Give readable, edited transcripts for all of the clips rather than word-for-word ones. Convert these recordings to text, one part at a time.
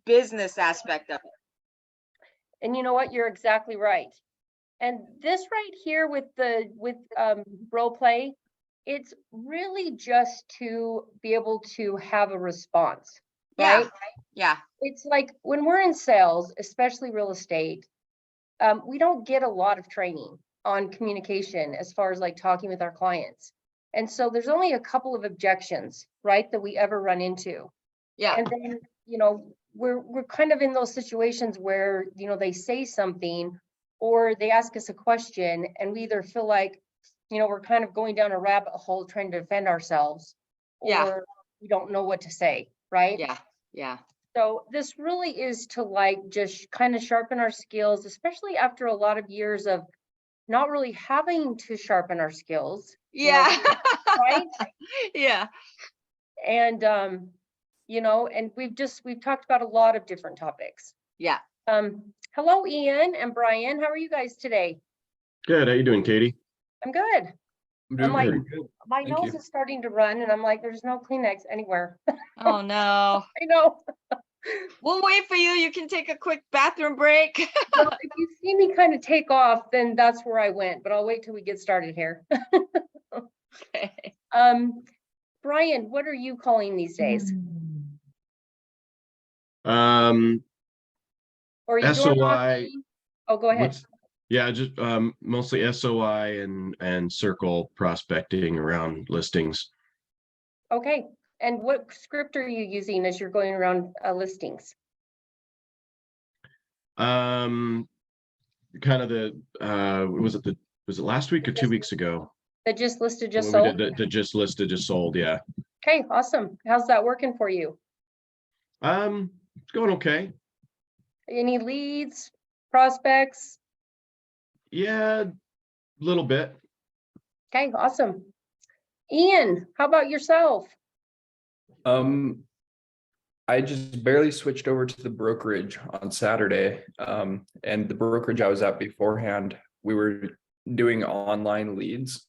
business aspect of it. And you know what? You're exactly right. And this right here with role play, it's really just to be able to have a response, right? Yeah. It's like when we're in sales, especially real estate, we don't get a lot of training on communication as far as like talking with our clients. And so there's only a couple of objections, right, that we ever run into. Yeah. And then, we're kind of in those situations where, they say something or they ask us a question and we either feel like, we're kind of going down a rabbit hole trying to defend ourselves, or we don't know what to say, right? Yeah. So this really is to like just kind of sharpen our skills, especially after a lot of years of not really having to sharpen our skills. Yeah. Right? Yeah. And and we've talked about a lot of different topics. Yeah. Hello, Ian and Brian. How are you guys today? Good. How you doing, Katie? I'm good. I'm doing like, very good. My Thank nose you. is starting to run and I'm like, there's no Kleenex anywhere. Oh no. I know. We'll wait for you. You can take a quick bathroom break. Well, if you see me kind of take off, then that's where I went, but I'll wait till we get started here. Okay. Brian, what are you calling these days? Or are you doing SOI. Oh, go ahead. Yeah, just mostly SOI and circle prospecting around listings. Okay. And what script are you using as you're going around listings? Kind of was it last week or 2 weeks ago? That just listed, just When we sold? did the just listed, just sold, yeah. Okay, awesome. How's that working for you? It's going okay. Any leads, prospects? Yeah, a little bit. Okay, awesome. Ian, how about yourself? I just barely switched over to the brokerage on Saturday. And the brokerage I was at beforehand, we were doing online leads,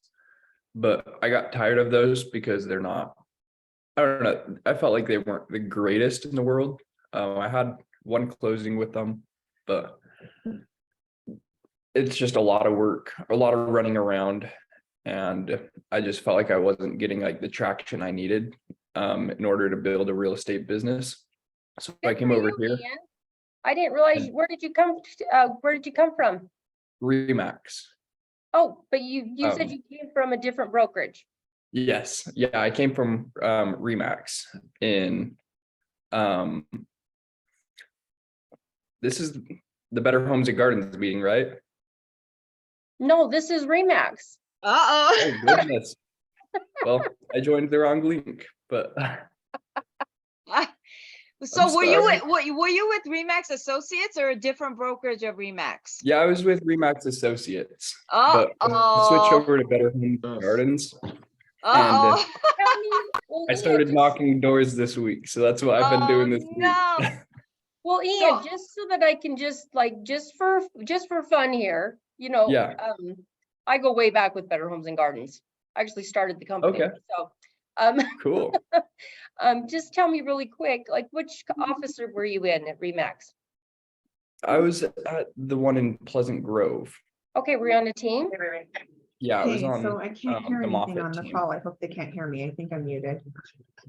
but I got tired of those because they're not, I don't know, I felt like they weren't the greatest in the world. I had one closing with them, but it's just a lot of work, a lot of running around. And I just felt like I wasn't getting like the traction I needed in order to build a real estate business. So I came over here. Ian. I didn't realize, where did you come from? Remax. Oh, but you said you came from a different brokerage. Yes. Yeah, I came from Remax in this is the Better Homes and Gardens meeting, right? No, this is Remax. Oh goodness. Well, I joined the wrong link, but so were you with Remax Associates or a different brokerage of Remax? Yeah, I was with Remax Associates. But switch over to Better Homes and Gardens. And I started knocking doors this week, so that's what I've been doing this week. Well, Ian, just so that I can just for fun here, Yeah. I go way back with Better Homes and Gardens. I actually started the company. Okay. So Cool. just tell me really quick, like which office were you in at Remax? I was at the one in Pleasant Grove. Okay, were you on a team? Yeah, I was on so I can't hear the anything Moffett on the team. call. I hope they can't hear me. I think I'm muted.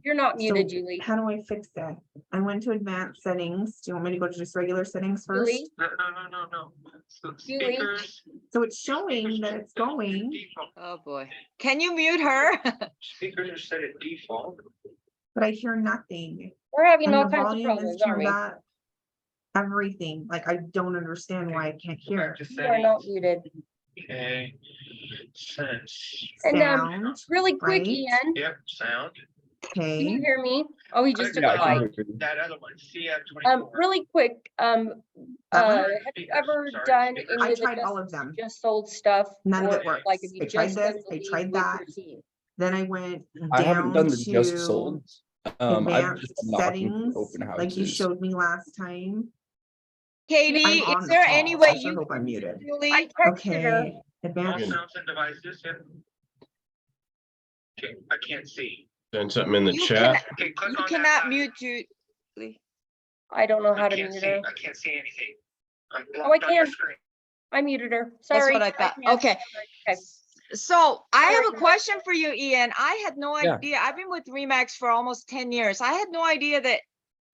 You're not muted, So Julie. how do I fix that? I went to advanced settings. Do you want me to go to just regular settings first? Julie? No. So Julie? speakers, So it's showing that it's going, default. Oh boy. Can you mute her? Speakers are set at default. but I hear nothing. We're having And all the kinds of volume problems, is aren't turned we? up. Everything. Like I don't understand why I can't hear. You are not muted. Okay. Sense. And Sound. really quick, right? Ian, Yep, sound. can you Okay. hear me? Oh, he just took Yeah, a I can bite. hear you. That other one, CF24. Really quick, have you ever done any I of the tried all of them. just sold stuff? None of or, it works. Like if you I tried just this, done the I lead tried with your that. team. Then I went I haven't down done the just to sold. I've advanced just been knocking settings, open houses. like you showed me last time. Katie, I'm on is the there call. any way I sure you hope I'm muted. Julie? I texted her. Okay, All advanced. sounds and devices, yep. Okay, I can't see. Send something in the You chat. Okay, click You on cannot that. mute Julie. I don't know how I to can't mute see, her. I can't see anything. I'm Oh, I blocked on your can. screen. I muted her. That's Sorry. what I thought. can't. Okay. Okay. So I have Sorry. a question for you, Ian. I had no Yeah. idea. I've been with Remax for almost 10 years. I had no idea that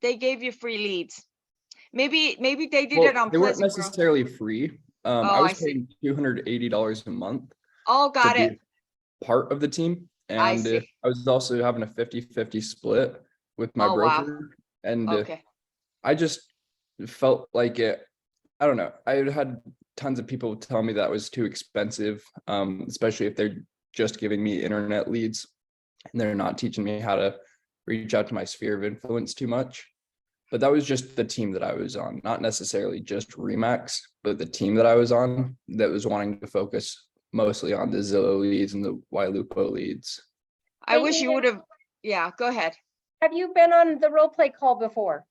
they gave you free leads. Maybe they did Well, it on they weren't Pleasant Grove. necessarily free. Oh, I I was see. paying $280 a month Oh, to got be it. part of the team. I And see. I was also having a 50-50 split with my Oh, wow. broker. And Okay. I just felt like it, I don't know. I had tons of people tell me that was too expensive, especially if they're just giving me internet leads and they're not teaching me how to reach out to my sphere of influence too much. But that was just the team that I was on, not necessarily just Remax, but the team that I was on that was wanting to focus mostly on the Zillow leads and the Ylupo leads. I Hey, wish you Ian, would have. Yeah, go ahead. Have you been on the role play call before?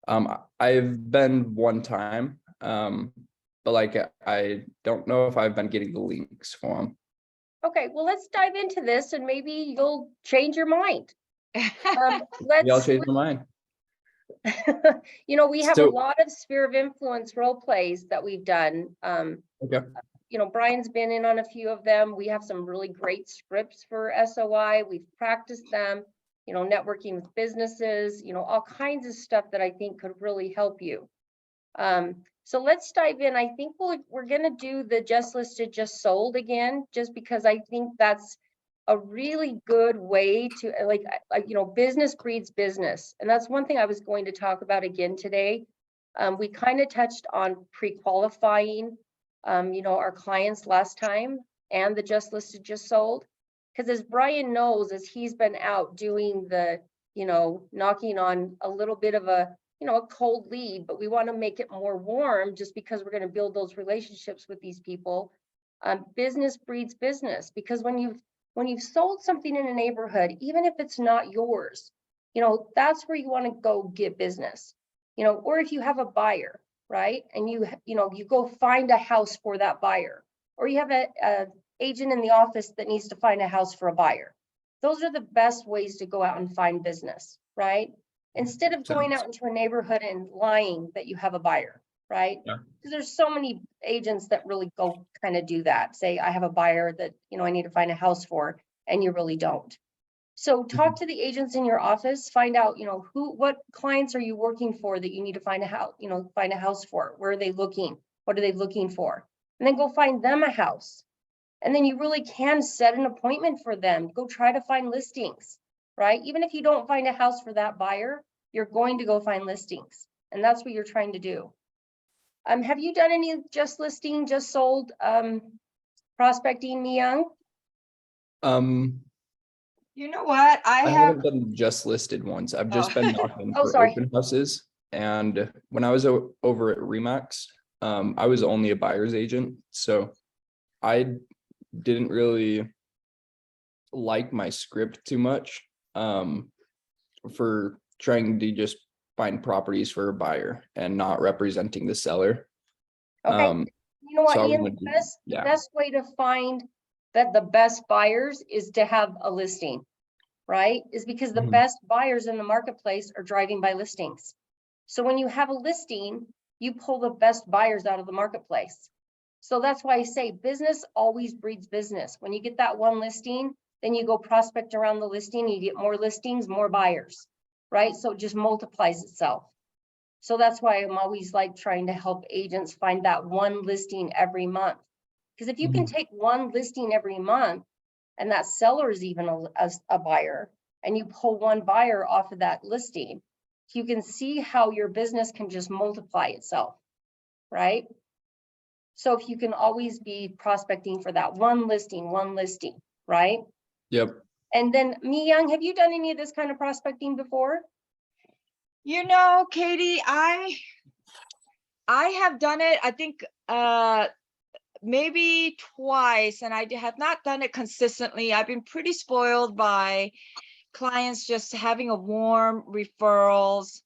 I've been one time, but like I don't know if I've been getting the links for them. Okay, well, let's dive into this and maybe you'll change your mind. Maybe I'll Let's, change my mind. you know, we have a So- lot of sphere of influence role plays that we've done. Okay. You know, Brian's been in on a few of them. We have some really great scripts for SOI. We've practiced them, you know, networking with businesses, you know, all kinds of stuff that I think could really help you. So let's dive in. I think we're going to do the just listed, just sold again, just because I think that's a really good way to like, you know, business breeds business. And that's one thing I was going to talk about again today. We kind of touched on pre-qualifying, you know, our clients last time and the just listed, just sold. Because as Brian knows, as he's been out doing the, you know, knocking on a little bit of a, you know, a cold lead, but we want to make it more warm just because we're going to build those relationships with these people. Business breeds business, because when you've sold something in a neighborhood, even if it's not yours, you know, that's where you want to go get business, you know, or if you have a buyer, right? And you know, you go find a house for that buyer, or you have a agent in the office that needs to find a house for a buyer. Those are the best ways to go out and find business, right? Instead of going out into a neighborhood and lying that you have a buyer, right? Yeah. Because there's so many agents that really go kind of do that. Say, I have a buyer that, you know, I need to find a house for, and you really don't. So talk to the agents in your office, find out, you know, what clients are you working for that you need to find a house, you know, find a house for? Where are they looking? What are they looking for? And then go find them a house. And then you really can set an appointment for them. Go try to find listings, right? Even if you don't find a house for that buyer, you're going to go find listings. And that's what you're trying to do. Have you done any just listing, just sold prospecting, Mi Young? You know what? I I have. haven't been just listed once. I've just Oh. been knocking Oh, for sorry. open houses. And when I was over at Remax, I was only a buyer's agent. So I didn't really like my script too much for trying to just find properties for a buyer and not representing the seller. Okay. You know what, so I Ian, would- the yeah. best way to find that the best buyers is to have a listing, right? Is because the Mhm. best buyers in the marketplace are driving by listings. So when you have a listing, you pull the best buyers out of the marketplace. So that's why I say business always breeds business. When you get that one listing, then you go prospect around the listing, you get more listings, more buyers, right? So it just multiplies itself. So that's why I'm always like trying to help agents find that one listing every month. Because if you can take one listing every month and that seller is even a buyer, and you pull one buyer off of that listing, you can see how your business can just multiply itself, right? So if you can always be prospecting for that one listing, right? Yep. And then Mi Young, have you done any of this kind of prospecting before? You know, Katie, I have done it, I think, maybe twice, and I have not done it consistently. I've been pretty spoiled by clients just having a warm referrals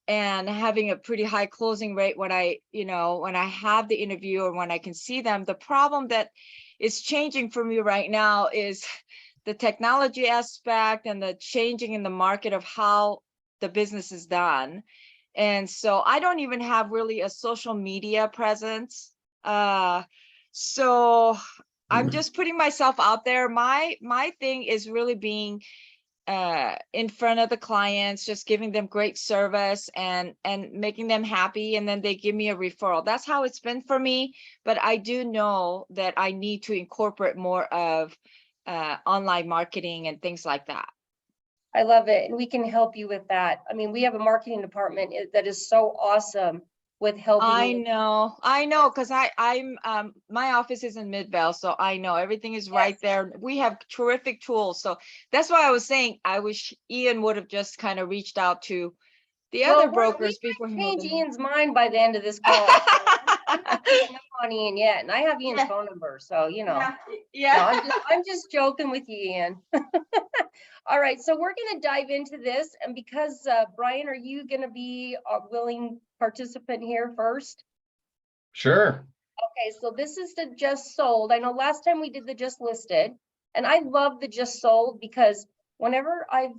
and having a pretty high closing rate when when I have the interview or when I can see them. The problem that is changing for me right now is the technology aspect and the changing in the market of how the business is done. And so I don't even have really a social media presence. So I'm just putting myself out there. My thing is really being in front of the clients, just giving them great service and making them happy, and then they give me a referral. That's how it's been for me. But I do know that I need to incorporate more of online marketing and things like that. I love it. And we can help you with that. I mean, we have a marketing department that is so awesome with helping. I know, because I'm my office is in Midvale, so I know everything is right there. We have terrific tools. So that's why I was saying I wish Ian would have just kind of reached out to the other brokers before he moved Change in. Ian's mind by the end of this call. I'm not giving up on Ian yet, and I have Ian's phone number, so you know. Yeah. No, I'm just joking with you, Ian. All right, so we're gonna dive into this, and because Brian, are you gonna be a willing participant here first? Sure. Okay, so this is the just sold. I know last time we did the just listed, and I love the just sold because whenever I've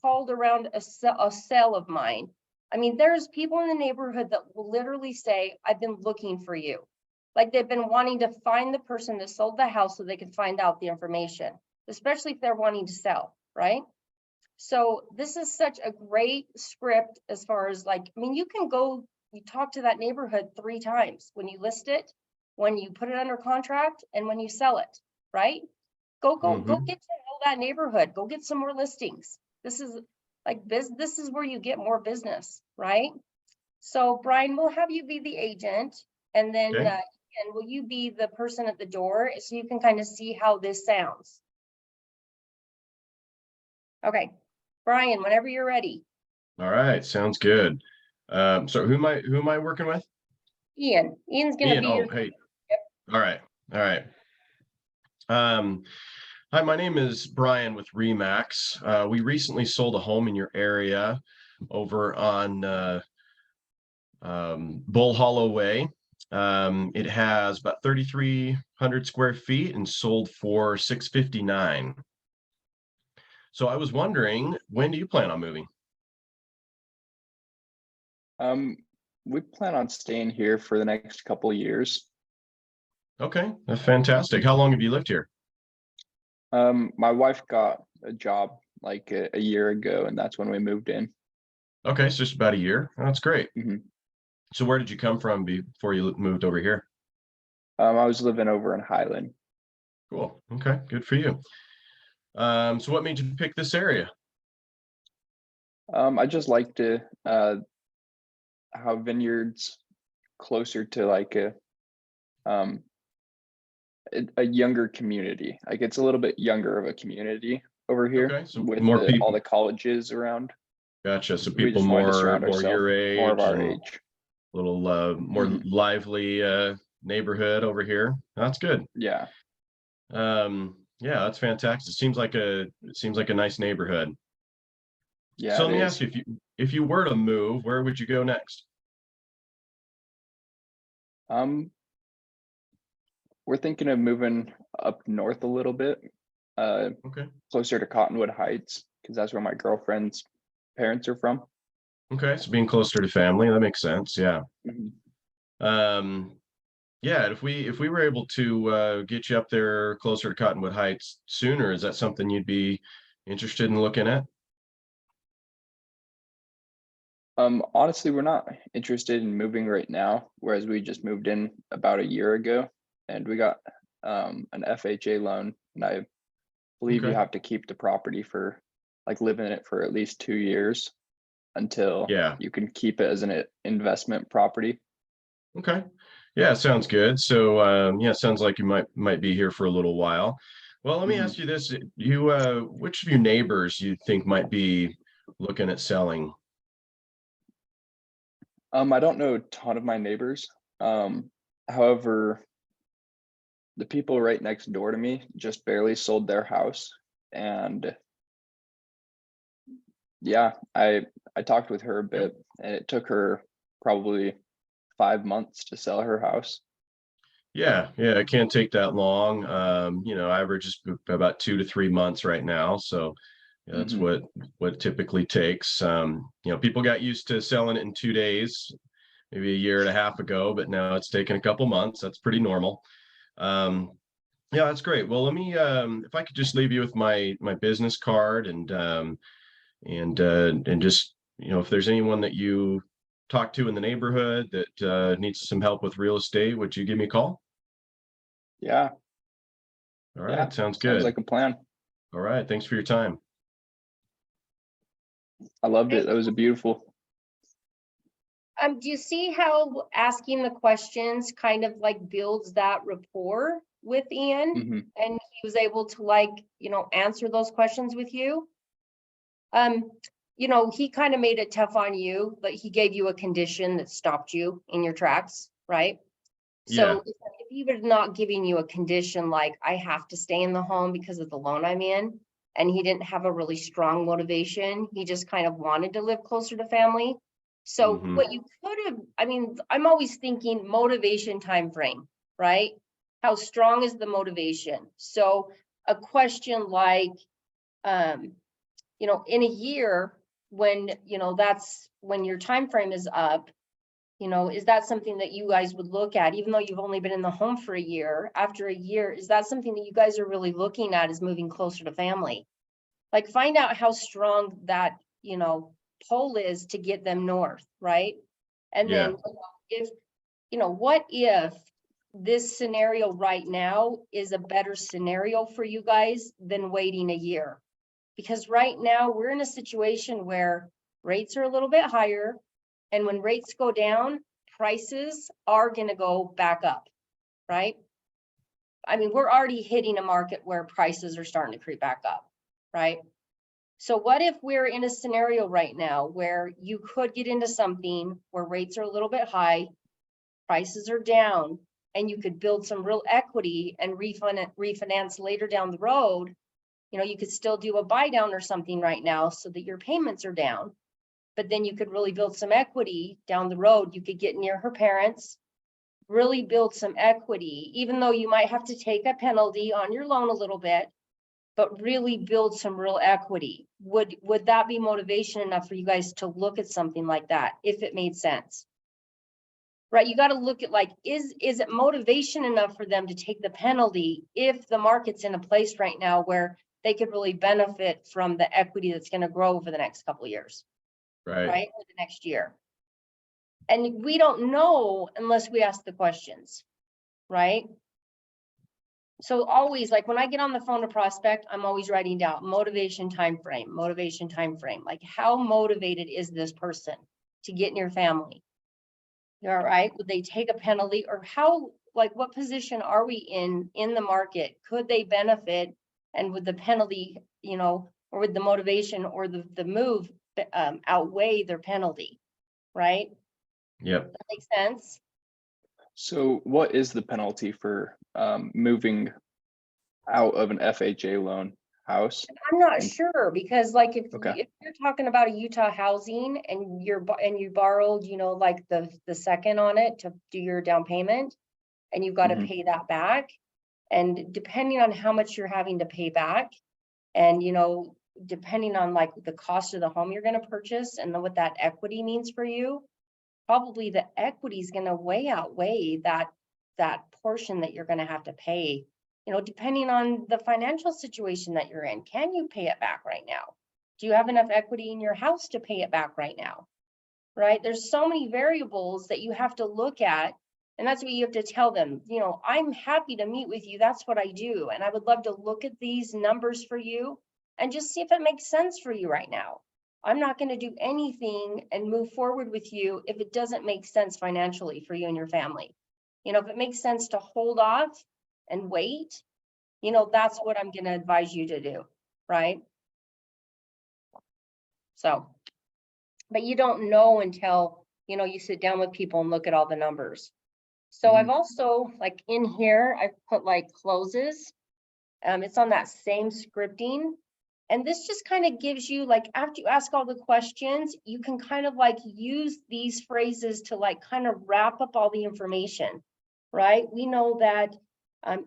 called around a sale of mine, I mean, there's people in the neighborhood that will literally say, I've been looking for you. Like they've been wanting to find the person that sold the house so they can find out the information, especially if they're wanting to sell, right? So this is such a great script as far as like, I mean, you can go, you talk to that neighborhood 3 times when you list it, when you put it under contract, and when you sell it, right? Go get to know that neighborhood. Go get some more listings. This is like this is where you get more business, right? So Brian, we'll have you be the agent, and then Okay. Ian, will you be the person at the door so you can kind of see how this sounds? Okay, Brian, whenever you're ready. All right, sounds good. So who am I working with? Ian. Ian's gonna Ian. be Oh, your. hey. All right. All right. Hi, my name is Brian with Remax. We recently sold a home in your area over on Bull Hollow Way. It has about 3,300 square feet and sold for $659. So I was wondering, when do you plan on moving? We plan on staying here for the next couple of years. Okay, that's fantastic. How long have you lived here? My wife got a job like a year ago, and that's when we moved in. Okay, so just about a year. That's great. Mhm. So where did you come from before you moved over here? I was living over in Highland. Cool. Okay, good for you. So what made you pick this area? I just like to how vineyards closer to like um a younger community. Like it's a little bit younger of a community over here Okay, so with more all people. the colleges around. Gotcha. So We people just wanted to surround more ourselves your more of age our and age. a little more Mhm. lively neighborhood over here. That's good. Yeah. Yeah, that's fantastic. It seems like a nice neighborhood. Yeah, So it let me is. ask you, if you were to move, where would you go next? We're thinking of moving up north a little bit, Okay. closer to Cottonwood Heights, because that's where my girlfriend's parents are from. Okay, so being closer to family, that makes sense. Yeah. Mhm. Yeah, if we were able to get you up there closer to Cottonwood Heights sooner, is that something you'd be interested in looking at? Honestly, we're not interested in moving right now, whereas we just moved in about a year ago, and we got an FHA loan, and I believe you Okay. have to keep the property for like live in it for at least 2 years until Yeah. you can keep it as an investment property. Okay. Yeah, sounds good. So yeah, sounds like you might be here for a little while. Well, let me Mhm. ask you this. Which of your neighbors you think might be looking at selling? I don't know a ton of my neighbors. However, the people right next door to me just barely sold their house, and yeah, I talked with her a bit, and it took her probably 5 months to sell her house. Yeah, yeah, it can't take that long. Average is about 2 to 3 months right now. So That's Mhm. what typically takes. People got used to selling it in 2 days, maybe a year and a half ago, but now it's taken a couple months. That's pretty normal. Um, yeah, that's great. Well, let me, if I could just leave you with my business card and just, if there's anyone that you talk to in the neighborhood that needs some help with real estate, would you give me a call? Yeah, All yeah, right, sounds sounds good. like a plan. All right, thanks for your time. I loved it. That was a beautiful. Do you see how asking the questions kind of like builds that rapport with Ian? Mhm. And he was able to like, answer those questions with you? He kind of made it tough on you, but he gave you a condition that stopped you in your tracks, right? Yeah. So if he was not giving you a condition like, I have to stay in the home because of the loan I'm in, and he didn't have a really strong motivation, he just kind of wanted to live closer to family. So Mhm. what you could have, I'm always thinking motivation time frame, right? How strong is the motivation? So a question like, in a year, when, that's when your time frame is up, is that something that you guys would look at, even though you've only been in the home for a year? After a year, is that something that you guys are really looking at, is moving closer to family? Like, find out how strong that, pull is to get them north, right? And Yeah. then if, what if this scenario right now is a better scenario for you guys than waiting a year? Because right now we're in a situation where rates are a little bit higher. And when rates go down, prices are going to go back up, right? We're already hitting a market where prices are starting to creep back up, right? So what if we're in a scenario right now where you could get into something where rates are a little bit high, prices are down, and you could build some real equity and refinance later down the road? You could still do a buy down or something right now so that your payments are down, but then you could really build some equity down the road. You could get near her parents, really build some equity, even though you might have to take a penalty on your loan a little bit, but really build some real equity. Would that be motivation enough for you guys to look at something like that, if it made sense? Right, you got to look at, like, is it motivation enough for them to take the penalty if the market's in a place right now where they could really benefit from the equity that's going to grow over the next couple of years, Right. right? Or the next year. And we don't know unless we ask the questions, right? So always, like, when I get on the phone to prospect, I'm always writing down motivation time frame. Like, how motivated is this person to get in your family? All right, would they take a penalty, or how, like, what position are we in the market? Could they benefit? And would the penalty, or would the motivation or the move outweigh their penalty? Right? Yep. That makes sense. So what is the penalty for moving out of an FHA loan house? I'm not And- sure, because like if Okay. you're talking about a Utah housing and you borrowed, like the second on it to do your down payment, and you've got to Mhm. pay that back. And depending on how much you're having to pay back, and depending on like the cost of the home you're going to purchase and what that equity means for you, probably the equity is going to way outweigh that portion that you're going to have to pay. Depending on the financial situation that you're in. Can you pay it back right now? Do you have enough equity in your house to pay it back right now? Right? There's so many variables that you have to look at. And that's what you have to tell them. I'm happy to meet with you. That's what I do. And I would love to look at these numbers for you and just see if it makes sense for you right now. I'm not going to do anything and move forward with you if it doesn't make sense financially for you and your family. If it makes sense to hold off and wait, that's what I'm going to advise you to do. Right? So, but you don't know until, you sit down with people and look at all the numbers. So I've also, like, in here, I've put like closes. It's on that same scripting. And this just kind of gives you, like, after you ask all the questions, you can kind of like use these phrases to like kind of wrap up all the information, right? We know that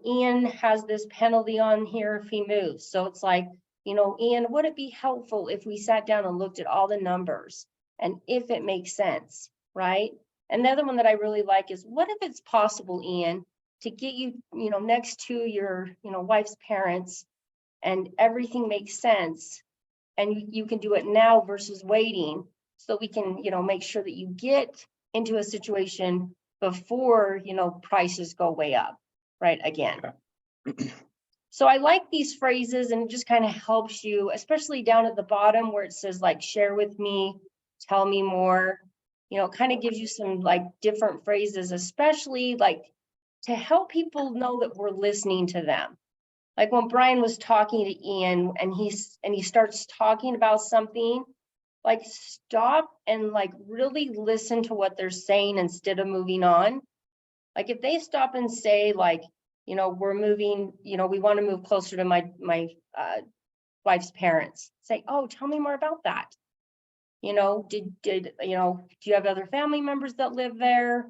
Ian has this penalty on here if he moves. So it's like, Ian, would it be helpful if we sat down and looked at all the numbers and if it makes sense, right? And the other one that I really like is, what if it's possible, Ian, to get you, next to your, wife's parents and everything makes sense and you can do it now versus waiting so we can, make sure that you get into a situation before, prices go way up, right? Again. Okay. So I like these phrases and it just kind of helps you, especially down at the bottom where it says like, share with me, tell me more, it kind of gives you some like different phrases, especially like to help people know that we're listening to them. Like when Brian was talking to Ian and he starts talking about something, like stop and like really listen to what they're saying instead of moving on. Like if they stop and say like, we're moving, we want to move closer to my wife's parents. Say, oh, tell me more about that. Do you have other family members that live there?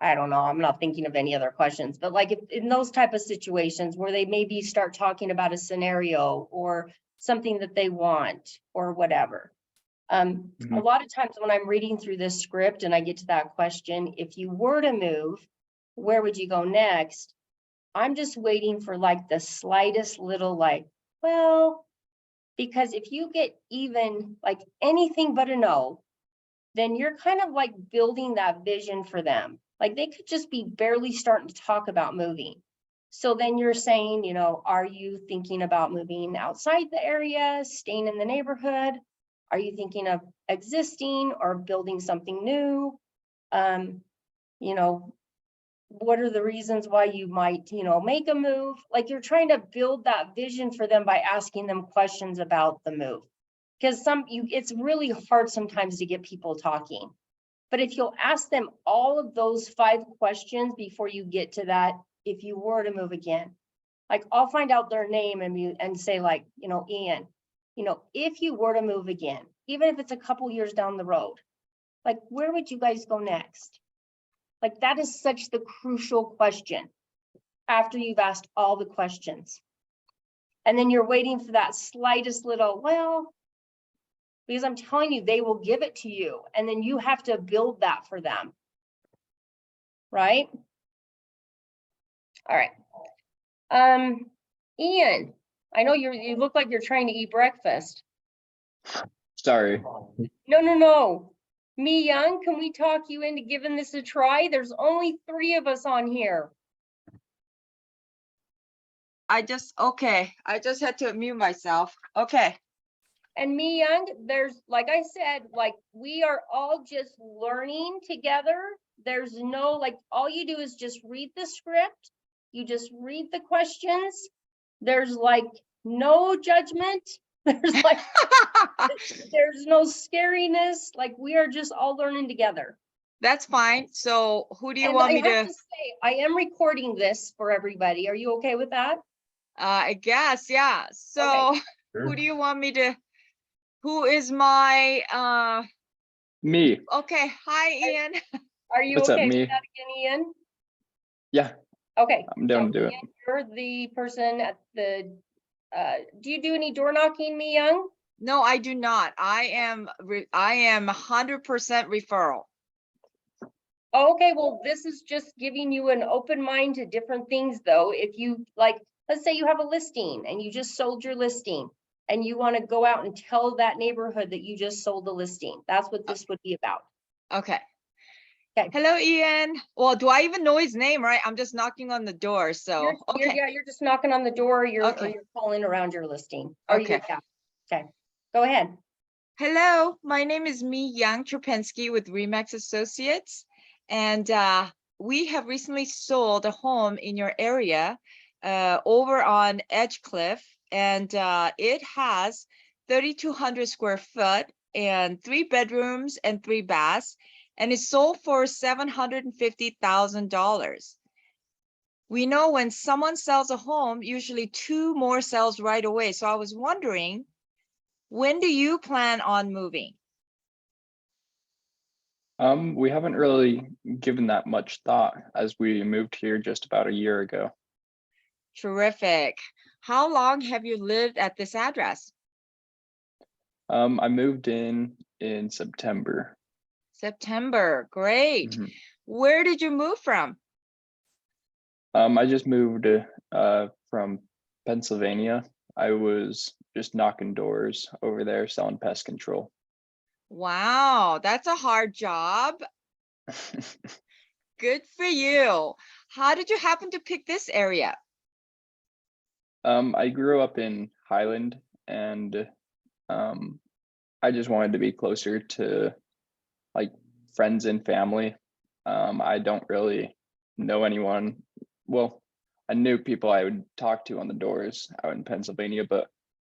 I don't know. I'm not thinking of any other questions, but like if in those type of situations where they maybe start talking about a scenario or something that they want or whatever. A lot of times when I'm reading through this script and I get to that question, if you were to move, where would you go next? I'm just waiting for like the slightest little like, well, because if you get even like anything but a no, then you're kind of like building that vision for them. Like they could just be barely starting to talk about moving. So then you're saying, are you thinking about moving outside the area, staying in the neighborhood? Are you thinking of existing or building something new? What are the reasons why you might, make a move? Like you're trying to build that vision for them by asking them questions about the move. Because it's really hard sometimes to get people talking. But if you'll ask them all of those 5 questions before you get to that, if you were to move again, like I'll find out their name and say like, Ian, if you were to move again, even if it's a couple years down the road, like where would you guys go next? Like that is such the crucial question after you've asked all the questions. And then you're waiting for that slightest little, well, because I'm telling you, they will give it to you. And then you have to build that for them. Right? All right. Ian, I know you look like you're trying to eat breakfast. Sorry. No. Me Young, can we talk you into giving this a try? There's only 3 of us on here. I just had to mute myself. Okay. And Me Young, there's, like I said, like we are all just learning together. There's no, like, all you do is just read the script. You just read the questions. There's like no judgment. There's like, there's no scariness. Like we are just all learning together. That's fine. So who do you And want I me have to? say, I am recording this for everybody. Are you okay with that? I guess, yeah. So Okay. who do you want me to? Who is my Me. okay, hi Ian. Are you What's up, okay me? with that again, Ian? Yeah, Okay. I'm down so to do it. Ian, you're the person at the, do you do any door knocking, Me Young? No, I do not. I am 100% referral. Okay, well, this is just giving you an open mind to different things though. If you like, let's say you have a listing and you just sold your listing and you want to go out and tell that neighborhood that you just sold the listing. That's what this would be about. Okay. Okay. Hello, Ian. Well, do I even know his name, right? I'm just knocking on the door. So, okay. You're just knocking on the door, or you're calling around your listing. Okay. Okay, go ahead. Hello, my name is Mi Yang Trupensky with Remax Associates. And we have recently sold a home in your area over on Edgecliff. And it has 3,200 square foot and 3 bedrooms and 3 baths. And it's sold for $750,000. We know when someone sells a home, usually 2 more sells right away. So I was wondering, when do you plan on moving? We haven't really given that much thought as we moved here just about a year ago. Terrific. How long have you lived at this address? I moved in September. September, great. Mhm. Where did you move from? I just moved from Pennsylvania. I was just knocking doors over there selling pest control. Wow, that's a hard job. Good for you. How did you happen to pick this area? I grew up in Highland, and I just wanted to be closer to like friends and family. I don't really know anyone. Well, I knew people I would talk to on the doors out in Pennsylvania, but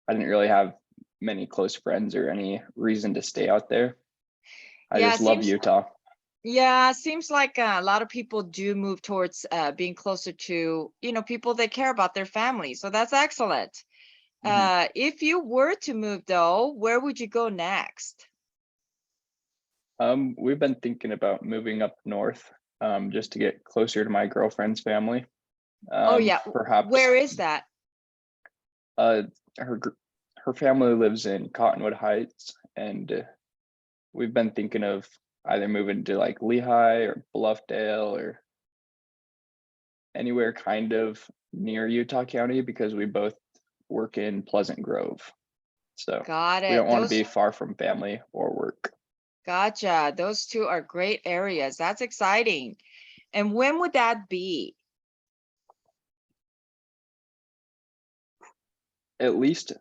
I didn't really have many close friends or any reason to stay out there. I Yeah, just love seems Utah. yeah, seems like a lot of people do move towards being closer to, people that care about their family. So that's excellent. Mhm. If you were to move though, where would you go next? We've been thinking about moving up north, just to get closer to my girlfriend's family. Oh yeah, Perhaps where is that? uh, her family lives in Cottonwood Heights, and we've been thinking of either moving to like Lehigh or Bluffdale or anywhere kind of near Utah County, because we both work in Pleasant Grove. So Got we don't it. want to be far from family or work. Gotcha. Those two are great areas. That's exciting. And when would that be? At least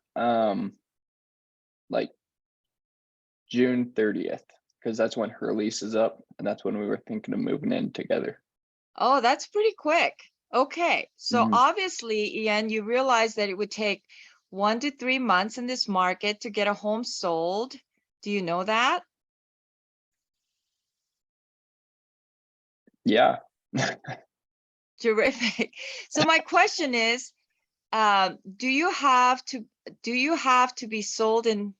like June 30th, because that's when her lease is up, and that's when we were thinking of moving in together. Oh, that's pretty quick. Okay. So Mhm. obviously, Ian, you realize that it would take 1 to 3 months in this market to get a home sold. Do you know that? Yeah. Terrific. So my question is, do you have to be sold in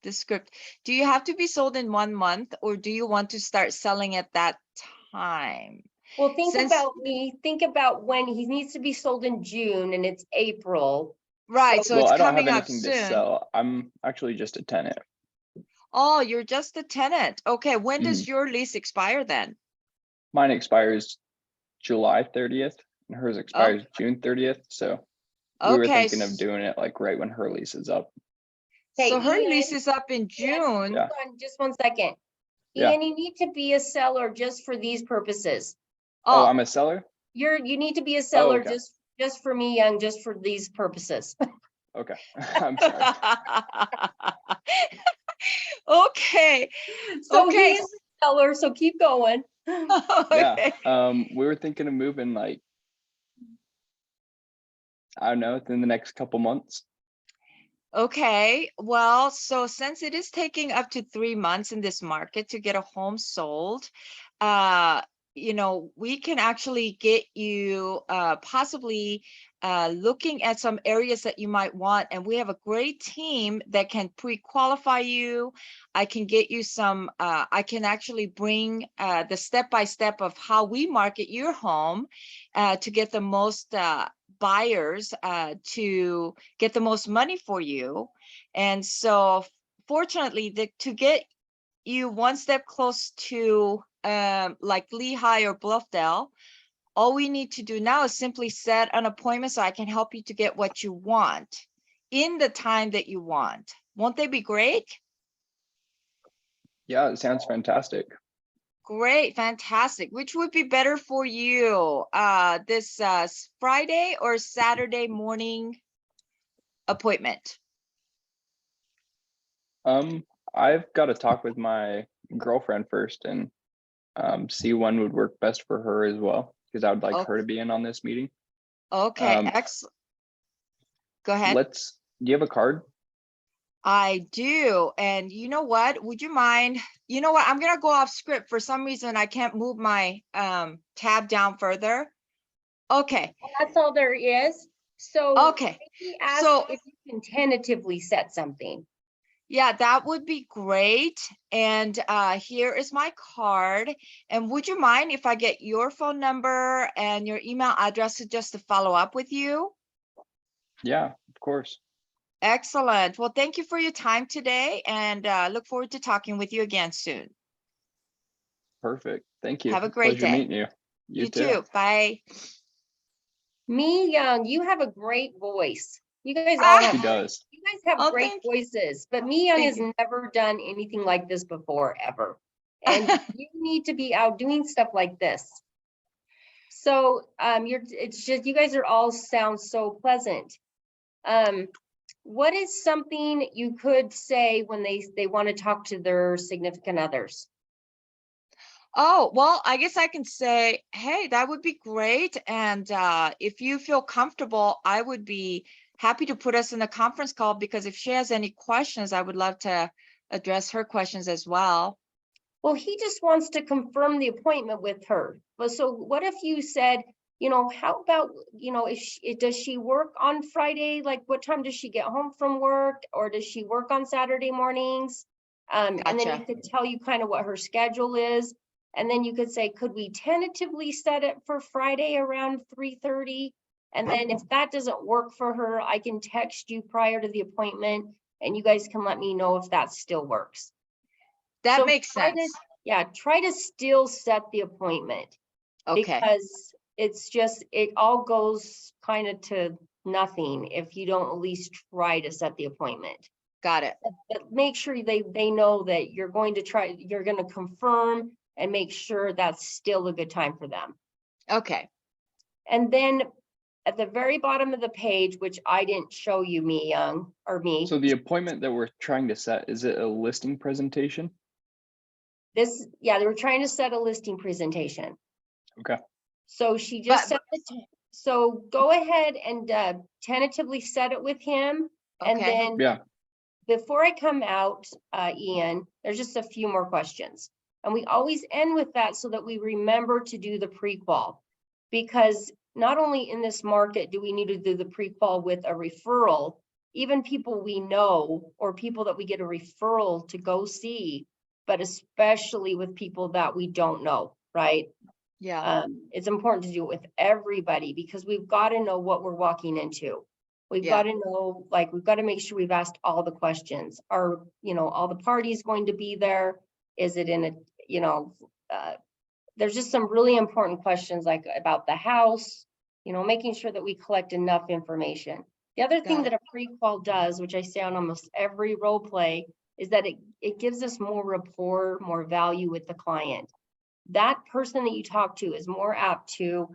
the script? Do you have to be sold in 1 month, or do you want to start selling at that time? Well, think Since about when he needs to be sold in June and it's April. right, so Well, it's I don't have coming up anything to soon. sell. I'm actually just a tenant. Oh, you're just a tenant. Okay, when Mhm. does your lease expire then? Mine expires July 30th, and hers Oh, expires June 30th. So we were okay. thinking of doing it like right when her lease is up. Hey, So her lease Ian, is up in June. Yeah. hold on just 1 second. Yeah. Ian, you need to be a seller just for these purposes. Oh, Oh, I'm a seller? You need to be a seller okay. just for me and just for these purposes. Okay. I'm sorry. okay. So Okay. he is a seller, so keep going. Yeah. Okay. We were thinking of moving like, I don't know, within the next couple months. Okay, well, so since it is taking up to 3 months in this market to get a home sold, uh, we can actually get you possibly looking at some areas that you might want. And we have a great team that can pre-qualify you. I can get you some, I can actually bring the step-by-step of how we market your home to get the most buyers to get the most money for you. And so fortunately, to get you one step close to like Lehigh or Bluffdale, all we need to do now is simply set an appointment so I can help you to get what you want in the time that you want. Won't they be great? Yeah, it sounds fantastic. Great, fantastic. Which would be better for you, this Friday or Saturday morning appointment? I've got to talk with my girlfriend first and see when would work best for her as well, because I would like Oh, her to be in on this meeting. okay, Um, excellent. Go ahead. do you have a card? I do. And you know what? Would you mind? You know what? I'm gonna go off script. For some reason, I can't move my tab down further. Okay. That's all there is. So Okay. he asked So if you can tentatively set something. Yeah, that would be great. And here is my card. And would you mind if I get your phone number and your email address just to follow up with you? Yeah, of course. Excellent. Well, thank you for your time today and look forward to talking with you again soon. Perfect. Thank you. Have a great Pleasure day. meeting you. You too. Bye. Me Young, you have a great voice. You guys all Ah, have, He does. you guys have Oh, great thank you. voices, but Me Young Thank has you. never done anything like this before, ever. And you need to be out doing stuff like this. So, it's just, you guys are all sound so pleasant. What is something you could say when they want to talk to their significant others? Oh, well, I guess I can say, hey, that would be great. And if you feel comfortable, I would be happy to put us in a conference call because if she has any questions, I would love to address her questions as well. Well, he just wants to confirm the appointment with her. But so what if you said, how about, does she work on Friday? Like what time does she get home from work? Or does she work on Saturday mornings? And then he Gotcha. could tell you kind of what her schedule is. And then you could say, could we tentatively set it for Friday around 3:30? And then if that doesn't work for her, I can text you prior to the appointment and you guys can let me know if that still works. That So makes try to- sense. Yeah, try to still set the appointment. Okay. Because it's just, it all goes kind of to nothing if you don't at least try to set the appointment. Got it. But make sure they know that you're going to confirm and make sure that's still a good time for them. Okay. And then at the very bottom of the page, which I didn't show you, Me Young, or me, So the appointment that we're trying to set, is it a listing presentation? they were trying to set a listing presentation. Okay. So she just But- so go ahead and tentatively set it with him. And Okay. then Yeah. before I come out, Ian, there's just a few more questions. And we always end with that so that we remember to do the pre-qual. Because not only in this market do we need to do the pre-qual with a referral, even people we know or people that we get a referral to go see, but especially with people that we don't know, right? Yeah. It's important to do it with everybody because we've got to know what we're walking into. We've Yeah. got to know, like, we've got to make sure we've asked all the questions. Are, all the parties going to be there? Is it in a, there's just some really important questions like about the house, making sure that we collect enough information. The other thing Got it. that a pre-qual does, which I say on almost every role play, is that it gives us more rapport, more value with the client. That person that you talk to is more apt to,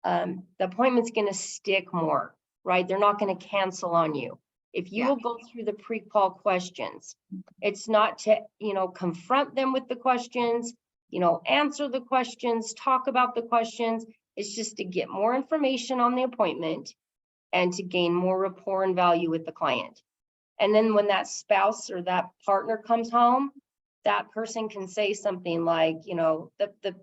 the appointment's going to stick more, right? They're not going to cancel on you. If you Yeah. will go through the pre-qual questions, it's not to, confront them with the questions, answer the questions, talk about the questions. It's just to get more information on the appointment and to gain more rapport and value with the client. And then when that spouse or that partner comes home, that person can say something like, the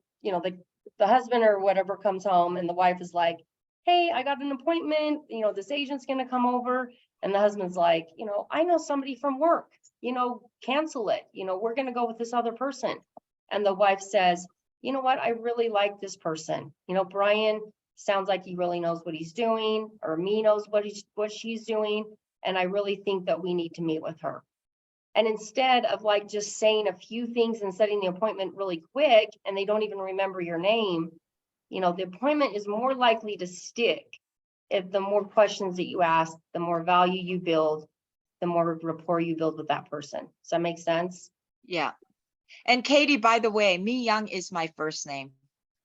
husband or whatever comes home and the wife is like, hey, I got an appointment, this agent's going to come over. And the husband's like, I know somebody from work, cancel it. We're going to go with this other person. And the wife says, you know what? I really like this person. Brian sounds like he really knows what he's doing, or me knows what she's doing. And I really think that we need to meet with her. And instead of like just saying a few things and setting the appointment really quick, and they don't even remember your name, the appointment is more likely to stick if the more questions that you ask, the more value you build, the more rapport you build with that person. Does that make sense? Yeah. And Katie, by the way, Me Young is my first name.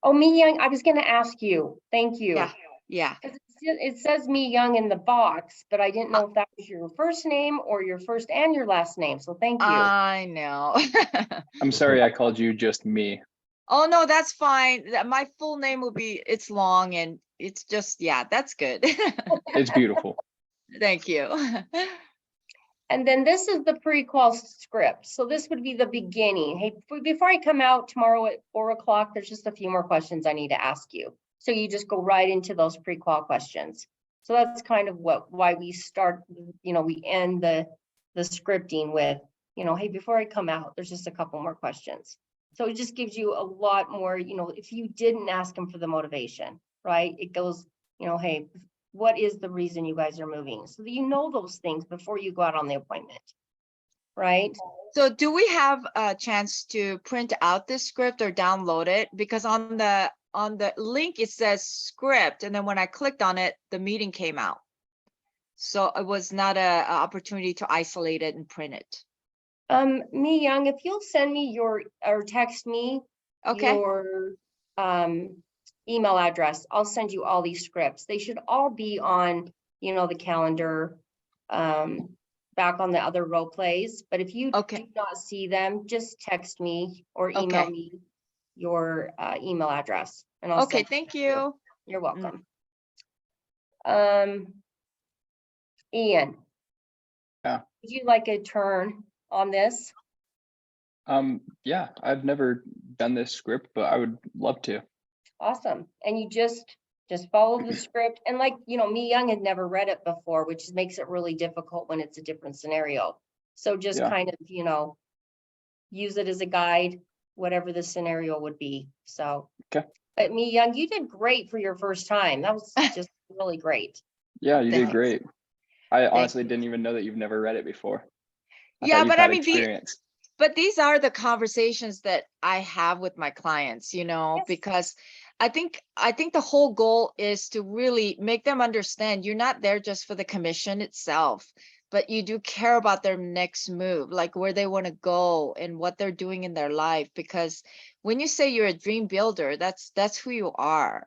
Oh, Me Young, I was going to ask you. Thank you. Yeah. Yeah. It says Me Young in the box, but I didn't know if that was your first name or your first and your last name. So thank you. I know. I'm sorry I called you just me. Oh, no, that's fine. My full name will be, it's long and it's just, yeah, that's good. It's beautiful. Thank you. And then this is the pre-qual script. So this would be the beginning. Hey, before I come out tomorrow at 4 o'clock, there's just a few more questions I need to ask you. So you just go right into those pre-qual questions. So that's kind of why we start, we end the scripting with, hey, before I come out, there's just a couple more questions. So it just gives you a lot more, if you didn't ask them for the motivation, right? It goes, hey, what is the reason you guys are moving? So that you know those things before you go out on the appointment, right? So do we have a chance to print out this script or download it? Because on the link, it says script, and then when I clicked on it, the meeting came out. So it was not a opportunity to isolate it and print it. Me Young, if you'll send me or text me Okay, your email address, I'll send you all these scripts. They should all be on, the calendar, back on the other role plays. But if you Okay. do not see them, just text me or email Okay. me your email address and I'll okay, send. thank you. You're welcome. Ian. Yeah. Would you like a turn on this? Yeah, I've never done this script, but I would love to. Awesome. And you just follow the script. And like, me Young had never read it before, which makes it really difficult when it's a different scenario. So just Yeah. kind of, use it as a guide, whatever the scenario would be. So. Okay. But me Young, you did great for your first time. That was just really great. Yeah, you did Thanks. great. I honestly you. didn't even know that you've never read it before. I Yeah, thought you've but I had mean, experience. but these are the conversations that I have with my clients, Yes. because I think the whole goal is to really make them understand you're not there just for the commission itself, but you do care about their next move, like where they want to go and what they're doing in their life. Because when you say you're a dream builder, that's who you are.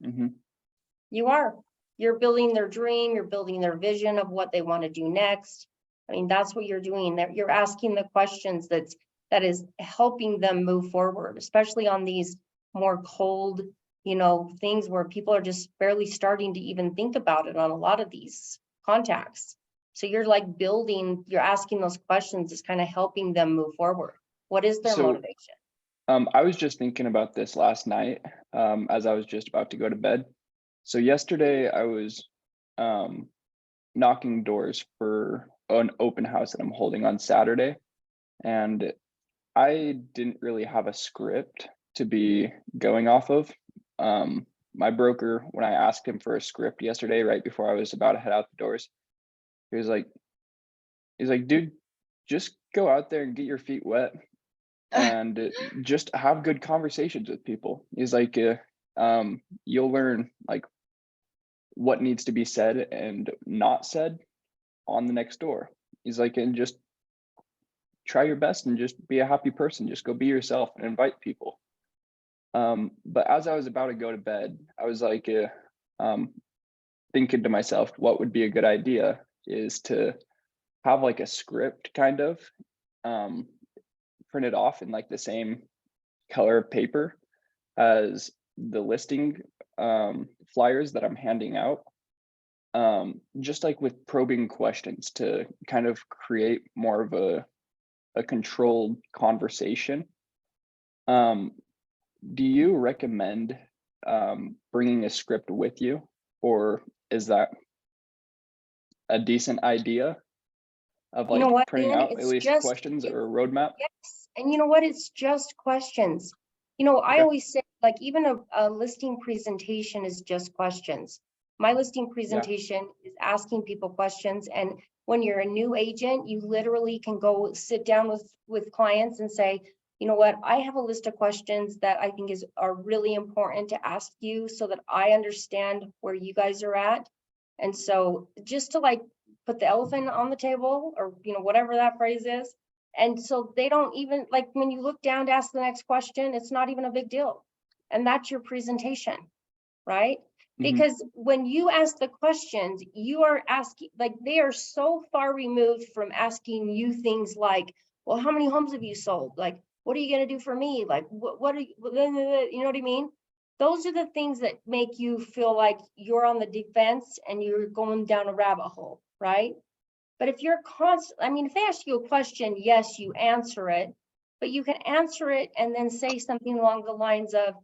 Mm-hmm. You are. You're building their dream, you're building their vision of what they want to do next. I mean, that's what you're doing. That you're asking the questions that is helping them move forward, especially on these more cold, things where people are just barely starting to even think about it on a lot of these contacts. So you're like you're asking those questions, is kind of helping them move forward. What is their motivation? I was just thinking about this last night, as I was just about to go to bed. So yesterday I was knocking doors for an open house that I'm holding on Saturday. And I didn't really have a script to be going off of. My broker, when I asked him for a script yesterday, right before I was about to head out the doors, he's like, dude, just go out there and get your feet wet and just have good conversations with people. He's like, you'll learn like what needs to be said and not said on the next door. He's like, and just try your best and just be a happy person. Just go be yourself and invite people. But as I was about to go to bed, I was like, thinking to myself, what would be a good idea is to have like a script kind of printed off in like the same color paper as the listing flyers that I'm handing out. Just like with probing questions to kind of create more of a controlled conversation. Do you recommend bringing a script with you, or is that a decent idea of You know like what, printing Ian? out at It's least just- questions or a roadmap? Yes, and you know what? It's just questions. I Okay. always say, like, even a listing presentation is just questions. My listing presentation is asking people questions, and when you're a new agent, you literally can go sit down with clients and say, you know what, I have a list of questions that I think are really important to ask you so that I understand where you guys are at. And so just to like put the elephant on the table, or whatever that phrase is. And so they don't even, like, when you look down to ask the next question, it's not even a big deal. And that's your presentation, right? Mhm. Because when you ask the questions, you are asking, like, they are so far removed from asking you things like, well, how many homes have you sold? Like, what are you going to do for me? Like, what are you know what I mean? Those are the things that make you feel like you're on the defense and you're going down a rabbit hole, right? But if you're if they ask you a question, yes, you answer it, but you can answer it and then say something along the lines of,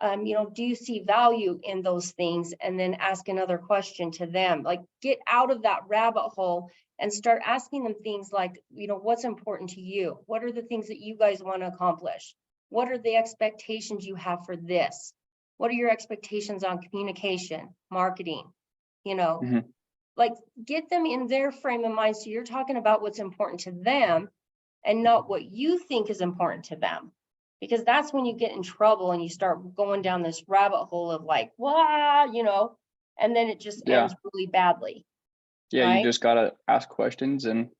Do you see value in those things? And then ask another question to them, like get out of that rabbit hole and start asking them things like, what's important to you? What are the things that you guys want to accomplish? What are the expectations you have for this? What are your expectations on communication, marketing? Mhm. Like get them in their frame of mind. So you're talking about what's important to them and not what you think is important to them. Because that's when you get in trouble and you start going down this rabbit hole of like, and then it just Yeah. ends really badly. Yeah, you Right? just gotta ask questions and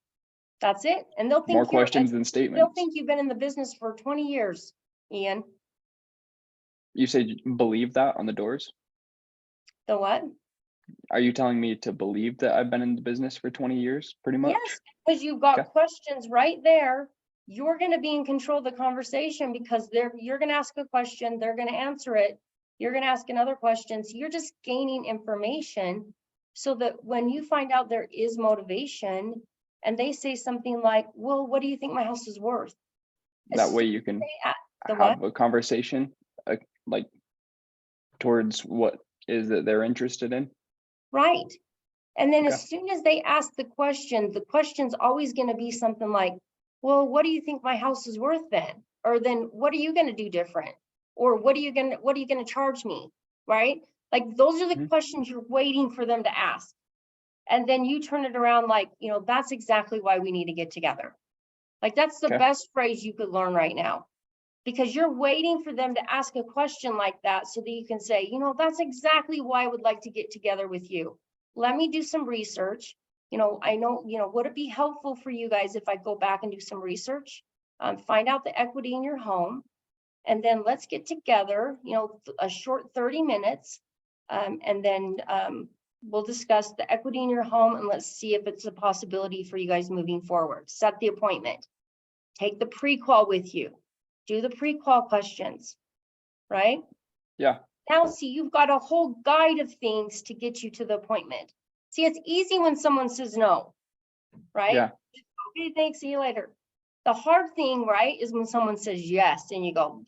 That's it. And they'll think more questions than they'll statements. think you've been in the business for 20 years, Ian. You say believe that on the doors? The what? Are you telling me to believe that I've been in the business for 20 years, pretty much? Yes, because you've got Okay. questions right there. You're going to be in control of the conversation because you're going to ask a question, they're going to answer it. You're going to ask another question. So you're just gaining information so that when you find out there is motivation and they say something like, well, what do you think my house is worth? That way you can The what? have a conversation like towards what is that they're interested in. Right. And then Okay. as soon as they ask the question's always going to be something like, well, what do you think my house is worth then? Or then what are you going to do different? Or what are you going to charge me? Right? Like those are the Mhm. questions you're waiting for them to ask. And then you turn it around like, that's exactly why we need to get together. Like that's the Okay. best phrase you could learn right now. Because you're waiting for them to ask a question like that so that you can say, that's exactly why I would like to get together with you. Let me do some research. I know, would it be helpful for you guys if I go back and do some research, find out the equity in your home, and then let's get together, a short 30 minutes, and then we'll discuss the equity in your home and let's see if it's a possibility for you guys moving forward. Set the appointment, take the pre-qual with you. Do the pre-qual questions, right? Yeah. Now, see, you've got a whole guide of things to get you to the appointment. See, it's easy when someone says no, right? Yeah. Okay, thanks, see you later. The hard thing, right, is when someone says yes and you go,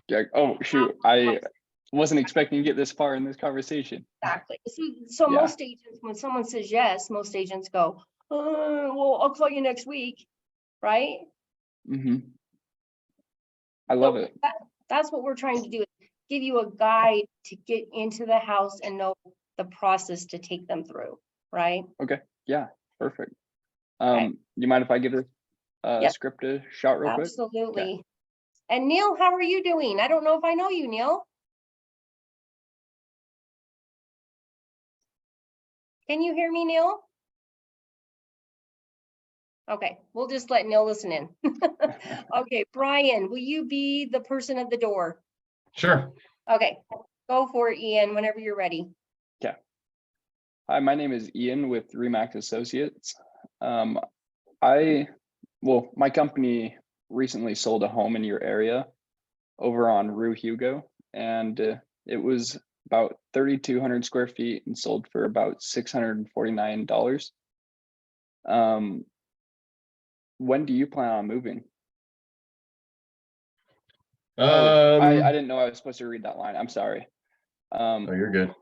Like, oh shoot, I wasn't expecting to get this far in this conversation. exactly. So Yeah. most agents, when someone says yes, most agents go, well, I'll call you next week, right? Mm-hmm. I love So it. that's what we're trying to do, is give you a guide to get into the house and know the process to take them through, right? Okay. Yeah. Perfect. Okay. You mind if I give this Yep. script a shot real quick? Absolutely. And Neil, how are you doing? I don't know if I know you, Neil. Can you hear me, Neil? Okay, we'll just let Neil listen in. Okay, Brian, will you be the person at the door? Sure. Okay, go for it, Ian, whenever you're ready. Hi, my name is Ian with Remax Associates. My company recently sold a home in your area over on Rue Hugo, and it was about 3,200 square feet and sold for about $649. When do you plan on moving? I didn't know I was supposed to read that line. I'm sorry. Oh, you're good.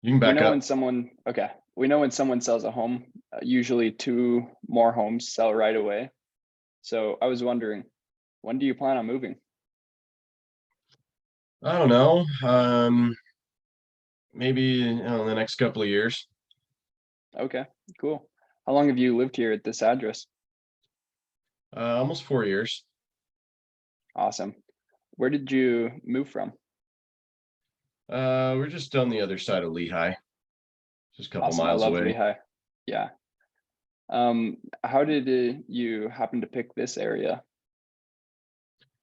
You can We back know up. when someone sells a home, usually 2 more homes sell right away. So I was wondering, when do you plan on moving? I don't know. Maybe in the next couple of years. Okay, cool. How long have you lived here at this address? Almost 4 years. Awesome. Where did you move from? We're just on the other side of Lehigh, just a couple Awesome. miles I love away. Lehigh. Yeah. How did you happen to pick this area?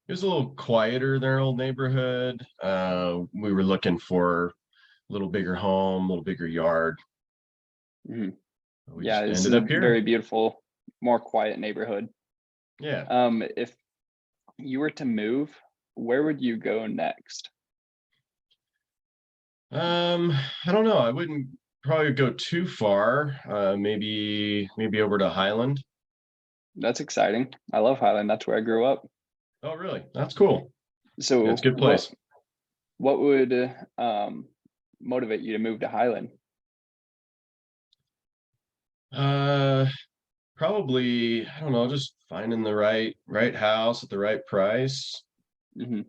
It was a little quieter than our old neighborhood. We were looking for a little bigger home, a little bigger yard. Mhm. We Yeah, just this is ended a up here. very beautiful, more quiet neighborhood. Yeah. If you were to move, where would you go next? I don't know. I wouldn't probably go too far. Maybe over to Highland. That's exciting. I love Highland. That's where I grew up. Oh, really? That's cool. So Yeah, it's a good place. what would motivate you to move to Highland? Probably, I don't know, just finding the right house at the right price. Hmm.